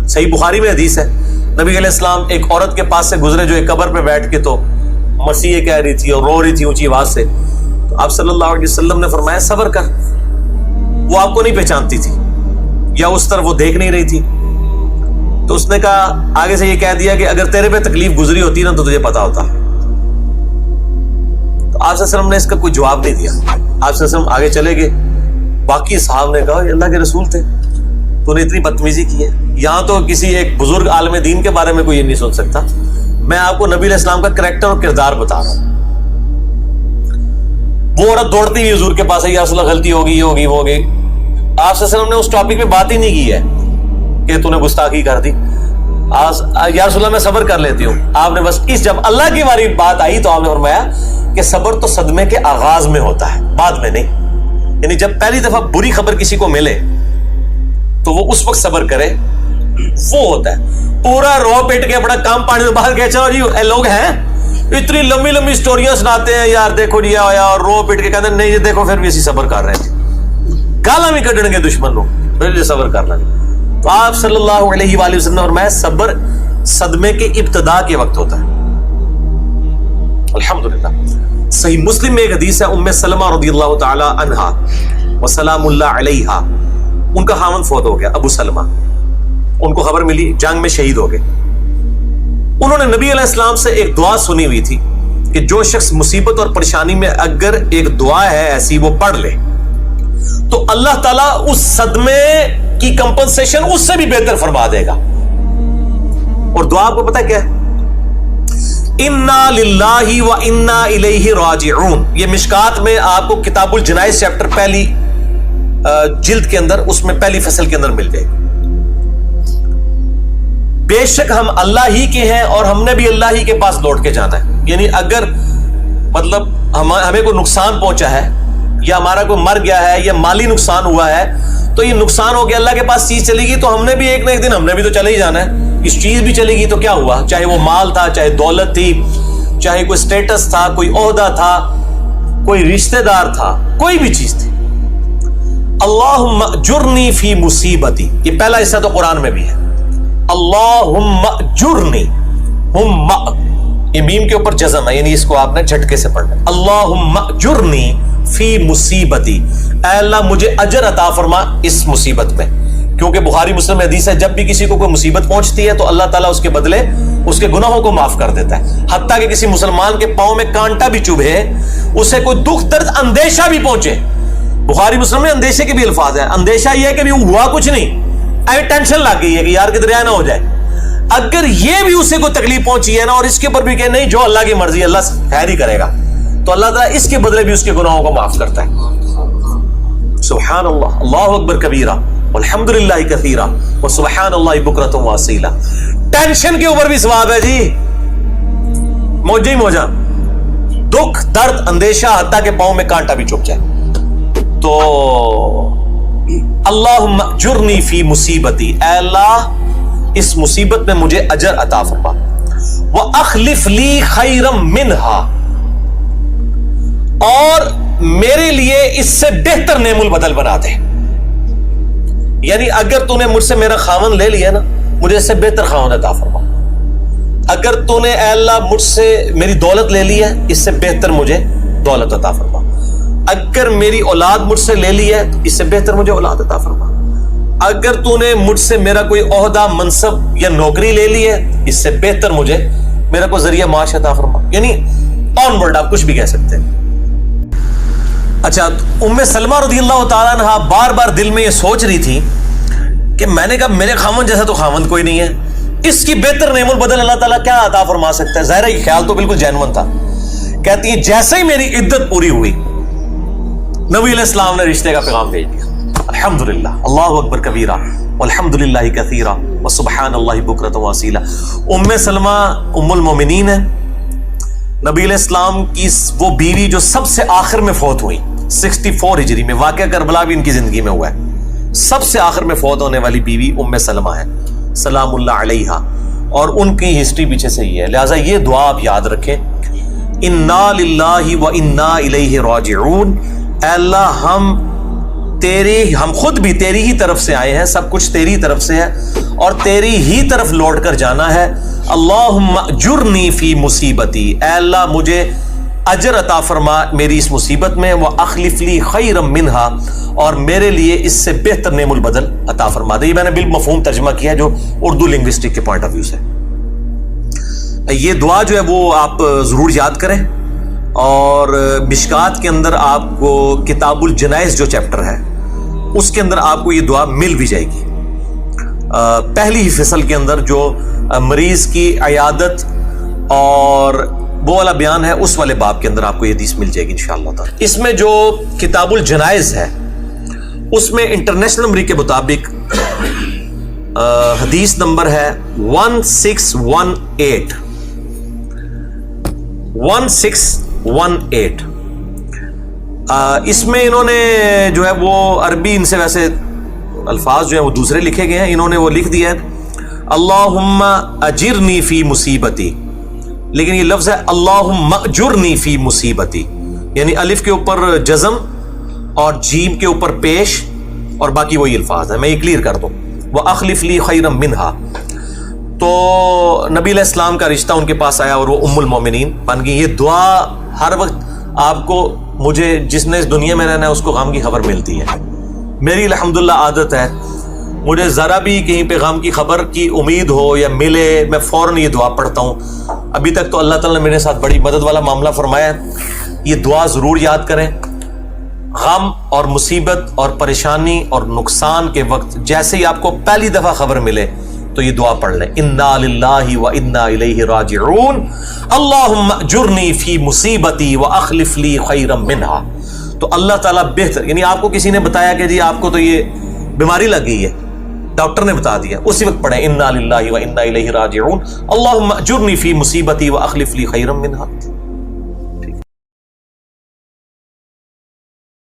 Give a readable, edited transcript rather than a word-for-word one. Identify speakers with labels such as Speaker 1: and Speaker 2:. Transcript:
Speaker 1: صحیح بخاری میں حدیث ہے، نبی علیہ السلام ایک عورت کے پاس سے گزرے جو ایک قبر پہ بیٹھ کے تو مسیح کہہ رہی تھی اور رو رہی تھی اونچی آواز سے، تو آپ صلی اللہ علیہ وسلم نے فرمایا صبر کر، وہ آپ کو نہیں پہچانتی تھی یا اس طرف وہ دیکھ نہیں رہی تھی، تو اس نے کہا آگے سے یہ کہہ دیا کہ اگر تیرے پہ تکلیف گزری ہوتی نا تو تجھے پتا ہوتا. تو آپ صلی اللہ علیہ وسلم نے اس کا کوئی جواب نہیں دیا. آپ صلی اللہ علیہ وسلم آگے چلے گئے. باقی صحابہ نے کہا یہ اللہ کے رسول تھے، تو نے اتنی بدتمیزی کی ہے. یہاں تو کسی ایک بزرگ عالم دین کے بارے میں کوئی یہ نہیں سن سکتا، میں آپ کو نبی علیہ السلام کا کریکٹر اور کردار بتا رہا ہوں. وہ عورت دوڑتی ہوئی حضور کے پاس ہے، یا رسول اللہ غلطی ہوگی، یہ ہوگی، وہ ہوگی. آپ صلی اللہ علیہ وسلم نے اس ٹاپک پہ بات ہی نہیں کی ہے کہ تو نے گستاخی کر دی. یا رسول اللہ میں صبر کر لیتی ہوں. آپ نے بس جب اللہ کی باری بات آئی تو آپ نے فرمایا کہ صبر تو صدمے کے آغاز میں ہوتا ہے، بعد میں نہیں. یعنی جب پہلی دفعہ بری خبر کسی کو ملے تو وہ اس وقت صبر کرے، وہ ہوتا ہے. پورا رو پیٹ کے اپنا کام پانی میں باہر گئے چلو جی، لوگ ہیں اتنی لمبی لمبی سٹوریاں سناتے ہیں، یار دیکھو جی آیا اور رو پیٹ کے کہتے ہیں نہیں جی دیکھو پھر بھی اسی صبر کر رہے ہیں، گالاں بھی کڈن گے دشمن لوگ، پھر جی صبر کر لیں. تو آپ صلی اللہ علیہ وآلہ وسلم نے فرمایا صبر صدمے کے ابتدا کے وقت ہوتا ہے. الحمدللہ. صحیح مسلم میں ایک حدیث ہے، ام سلمہ رضی اللہ تعالی عنہا وسلام اللہ علیہا، ان کا خاوند فوت ہو گیا ابو سلمہ. ان کو خبر ملی جنگ میں شہید ہو گئے. انہوں نے نبی علیہ السلام سے ایک دعا سنی ہوئی تھی کہ جو شخص مصیبت اور پریشانی میں اگر ایک دعا ہے ایسی وہ پڑھ لے تو اللہ تعالیٰ اس صدمے کی کمپنسیشن اس سے بھی بہتر فرما دے گا. اور دعا آپ کو پتہ کیا ہے؟ انا للہ و انا الیہ راجعون. یہ مشکات میں آپ کو کتاب الجنائز چیپٹر پہلی جلد کے اندر، اس میں پہلی فصل کے اندر مل جائے گی. بے شک ہم اللہ ہی کے ہیں اور ہم نے بھی اللہ ہی کے پاس لوٹ کے جانا ہے. یعنی اگر مطلب ہمیں کوئی نقصان پہنچا ہے یا ہمارا کوئی مر گیا ہے یا مالی نقصان ہوا ہے تو یہ نقصان ہو گیا، اللہ کے پاس چیز چلے گی تو ہم نے بھی ایک نہ ایک دن ہم نے بھی تو چلے ہی جانا ہے. اس چیز بھی چلے گی تو کیا ہوا، چاہے وہ مال تھا، چاہے دولت تھی، چاہے کوئی سٹیٹس تھا، کوئی عہدہ تھا، کوئی رشتہ دار تھا، کوئی بھی چیز تھی. اللہم اجرنی فی مصیبتی، یہ پہلا حصہ تو قرآن میں بھی ہے. اللہم اجرنی، یہ میم کے اوپر جزم ہے، یعنی اس کو آپ نے جھٹکے سے پڑھنا. اللہم اجرنی فی مصیبتی، اے اللہ مجھے اجر عطا فرما اس مصیبت میں. کیونکہ بخاری مسلم حدیث ہے جب بھی کسی کو کوئی مصیبت پہنچتی ہے تو اللہ تعالیٰ اس کے بدلے اس کے گناہوں کو معاف کر دیتا ہے. حتیٰ کہ کسی مسلمان کے پاؤں میں کانٹا بھی چبھے، اسے کوئی دکھ درد اندیشہ بھی پہنچے، بخاری مسلم میں اندیشے کے بھی الفاظ ہیں. اندیشہ یہ ہے کہ بھی ہوا کچھ نہیں، ٹینشن لگ گئی ہے کہ یار کدھر نہ ہو جائے. اگر یہ بھی اسے کوئی تکلیف پہنچی ہے نا اور اس کے اوپر بھی کہ نہیں جو اللہ کی مرضی اللہ خیر ہی کرے گا، تو اللہ تعالیٰ اس کے بدلے بھی اس کے گناہوں کو معاف کرتا ہے. سبحان اللہ، اللہ اکبر کبیرہ والحمدللہ کثیرہ وسبحان اللہ بکرۃ واصیلہ. ٹینشن کے اوپر بھی ثواب ہے جی، موجہ ہی موجہ، دکھ درد اندیشہ حتیٰ کہ پاؤں میں کانٹا بھی چبھ جائے. تو اللہم اجرنی فی مصیبتی، اے اللہ اس مصیبت میں مجھے اجر عطا فرما. وَأَخْلِفْ لِي خَيْرًا مِنْهَا، اور میرے لیے اس سے بہتر نعم البدل بنا دے. یعنی اگر تو نے مجھ سے میرا خاوند لے لیا نا، مجھے اس سے بہتر خاوند عطا فرما. اگر تو نے اے اللہ مجھ سے میری دولت لے لی ہے، اس سے بہتر مجھے دولت عطا فرما. اگر میری اولاد مجھ سے لے لی ہے تو اس سے بہتر مجھے اولاد عطا فرما. اگر تو نے مجھ سے میرا کوئی عہدہ منصب یا نوکری لے لی ہے، اس سے بہتر مجھے میرا کوئی ذریعہ معاش عطا فرما. یعنی آن ورڈ آپ کچھ بھی کہہ سکتے ہیں. اچھا، ام سلمہ رضی اللہ تعالیٰ عنہ بار بار دل میں یہ سوچ رہی تھی کہ میں نے کہا میرے خاوند جیسا تو خاوند کوئی نہیں ہے، اس کی بہتر نعم البدل اللہ تعالیٰ کیا عطا فرما سکتا ہے. ظاہر یہ خیال تو بالکل جینون تھا. کہتی ہے جیسے ہی میری عدت پوری ہوئی نبی علیہ السلام نے رشتے کا پیغام بھیج دیا. الحمدللہ، اللہ اکبر کبیرہ والحمدللہ کثیرہ وسبحان اللہ بکرۃ واصیلہ. ام سلمہ ام المومنین ہے، نبی علیہ السلام کی وہ بیوی جو سب سے آخر میں فوت ہوئی 64 ہجری میں. واقعہ کربلا بھی ان کی زندگی میں ہوا ہے. سب سے آخر میں فوت ہونے والی بیوی ام سلمہ ہے سلام اللہ علیہا، اور ان کی ہسٹری پیچھے سے ہی ہے. لہٰذا یہ دعا آپ یاد رکھیں، انا للہ و انا الیہ راجعون. اے اللہ ہم تیری، ہم خود بھی تیری ہی طرف سے آئے ہیں، سب کچھ تیری طرف سے ہے اور تیری ہی طرف لوٹ کر جانا ہے۔ اللہم اجرنی فی مصیبتی، اے اللہ مجھے اجر عطا فرما میری اس مصیبت میں، واخلف لی خیرا منہا، اور میرے لیے اس سے بہتر نعم البدل عطا فرما دے۔ یہ میں نے بالمفہوم ترجمہ کیا جو اردو لنگوسٹک کے پوائنٹ آف ویو سے۔ یہ دعا جو ہے وہ آپ ضرور یاد کریں، اور مشکات کے اندر آپ کو کتاب الجنائز جو چیپٹر ہے اس کے اندر آپ کو یہ دعا مل بھی جائے گی۔ پہلی ہی فصل کے اندر جو مریض کی عیادت اور وہ والا بیان ہے، اس والے باب کے اندر آپ کو یہ حدیث مل جائے گی انشاءاللہ تعالی۔ اس میں جو کتاب الجنائز ہے اس میں انٹرنیشنل نمبر کے مطابق حدیث نمبر ہے 1618 1618۔ اس میں انہوں نے جو ہے وہ عربی، ان سے ویسے الفاظ جو ہیں وہ دوسرے لکھے گئے ہیں، انہوں نے وہ لکھ دیا ہے اللہم اجرنی فی مصیبتی، لیکن یہ لفظ ہے اللہم اجرنی فی مصیبتی، یعنی الف کے اوپر جزم اور جیم کے اوپر پیش اور باقی وہی الفاظ ہیں۔ میں یہ کلیئر کر دوں، وَأَخْلِفْ لِي خَيْرًا مِنْهَا۔ تو نبی علیہ السلام کا رشتہ ان کے پاس آیا اور وہ ام المومنین بن گئی۔ یہ دعا ہر وقت آپ کو، مجھے جس نے اس دنیا میں رہنا ہے اس کو غم کی خبر ملتی ہے۔ میری الحمدللہ عادت ہے، مجھے ذرا بھی کہیں پہ غم کی خبر کی امید ہو یا ملے، میں فوراً یہ دعا پڑھتا ہوں۔ ابھی تک تو اللہ تعالیٰ نے میرے ساتھ بڑی مدد والا معاملہ فرمایا ہے۔ یہ دعا ضرور یاد کریں۔ غم اور مصیبت اور پریشانی اور نقصان کے وقت جیسے ہی آپ کو پہلی دفعہ خبر ملے تو یہ دعا پڑھ لیں، انا للہ و انا الیہ راجعون، اللہم اجرنی فی مصیبتی واخلف لی خیرا منہا۔ تو اللہ تعالیٰ بہتر، یعنی آپ کو کسی نے بتایا کہ جی آپ کو تو یہ بیماری لگ گئی ہے، ڈاکٹر نے بتا دیا، اسی وقت پڑھیں انا للہ و انا الیہ راجعون، اللہم اجرنی فی مصیبتی واخلف لی خیرا منہا۔